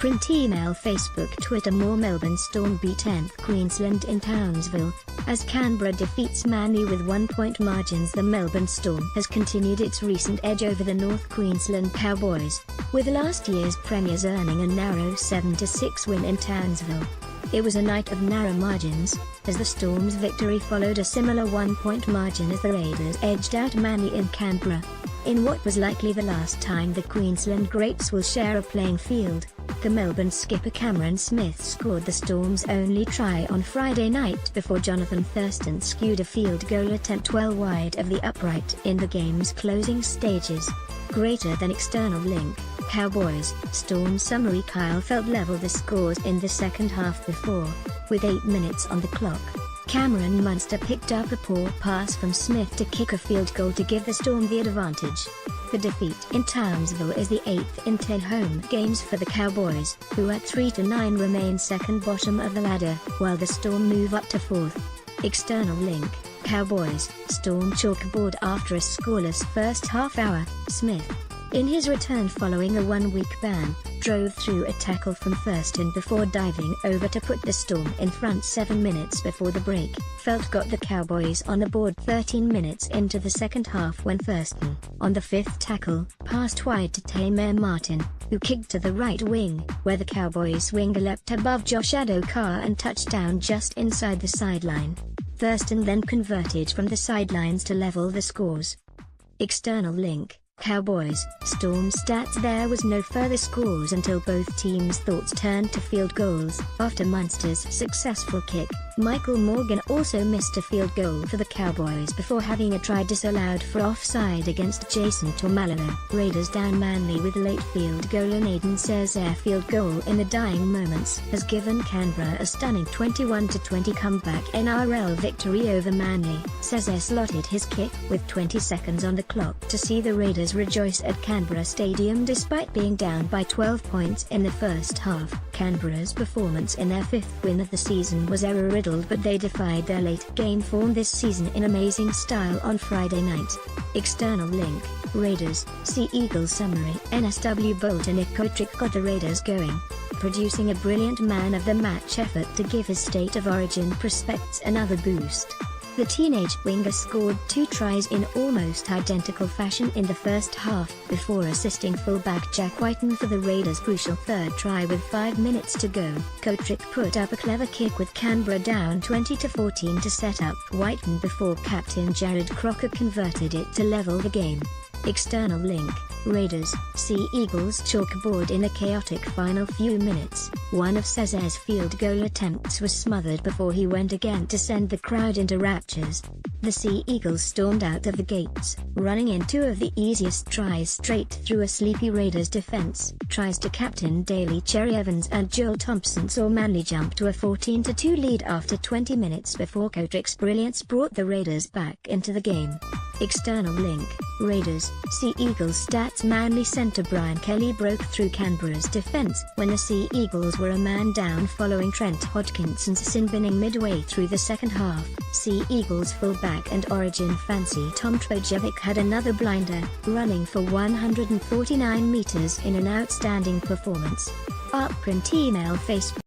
Print email Facebook Twitter More Melbourne Storm beat 10th Queensland in Townsville. As Canberra defeats Manly with 1-point margins, the Melbourne Storm has continued its recent edge over the North Queensland Cowboys, with last year's premiers earning a narrow 7-6 win in Townsville. It was a night of narrow margins, as the Storm's victory followed a similar 1-point margin as the Raiders edged out Manly in Canberra. In what was likely the last time the Queensland greats will share a playing field, the Melbourne skipper Cameron Smith scored the Storm's only try on Friday night before Jonathan Thurston skewed a field goal attempt well wide of the upright in the game's closing stages. Greater than external link, Cowboys, Storm summary. Kyle Felt leveled the scores in the second half before, with 8 minutes on the clock, Cameron Munster picked up a poor pass from Smith to kick a field goal to give the Storm the advantage. The defeat in Townsville is the 8th in 10 home games for the Cowboys, who at 3-9 remain second bottom of the ladder, while the Storm move up to 4th. External link, Cowboys, Storm chalkboard after a scoreless first half hour. Smith, in his return following a 1-week ban, drove through a tackle from Thurston before diving over to put the Storm in front 7 minutes before the break. Felt got the Cowboys on the board 13 minutes into the second half when Thurston, on the 5th tackle, passed wide to Tamir Martin, who kicked to the right wing, where the Cowboys winger leapt above Josh Adokar and touched down just inside the sideline. Thurston then converted from the sidelines to level the scores. External link, Cowboys, Storm stats. There was no further scores until both teams' thoughts turned to field goals. After Munster's successful kick, Michael Morgan also missed a field goal for the Cowboys before having a try disallowed for offside against Jason Taumalolo. Raiders down Manly with late field goal. An Aidan Cesare field goal in the dying moments has given Canberra a stunning 21-20 comeback NRL victory over Manly. Cesare slotted his kick with 20 seconds on the clock to see the Raiders rejoice at Canberra Stadium despite being down by 12 points in the first half. Canberra's performance in their 5th win of the season was error-riddled, but they defied their late-game form this season in amazing style on Friday night. External link, Raiders, Sea Eagles summary. NSW Bolter Nick Kotrick got the Raiders going, producing a brilliant man-of-the-match effort to give his State of Origin prospects another boost. The teenage winger scored 2 tries in almost identical fashion in the first half, before assisting fullback Jack Whiten for the Raiders' crucial 3rd try with 5 minutes to go. Kotrick put up a clever kick with Canberra down 20-14 to set up Whiten before captain Jared Crocker converted it to level the game. External link, Raiders, Sea Eagles chalkboard. In a chaotic final few minutes, one of Cesare's field goal attempts was smothered before he went again to send the crowd into raptures. The Sea Eagles stormed out of the gates, running in 2 of the easiest tries straight through a sleepy Raiders defense. Tries to captain Daly Cherry Evans and Joel Thompson saw Manly jump to a 14-2 lead after 20 minutes before Kotrick's brilliance brought the Raiders back into the game. External link, Raiders, Sea Eagles stats. Manly centre Brian Kelly broke through Canberra's defence when the Sea Eagles were a man down following Trent Hodkinson's sin binning midway through the second half. Sea Eagles fullback and Origin fancy Tom Trojevic had another blinder, running for 149 metres in an outstanding performance. Print email Facebook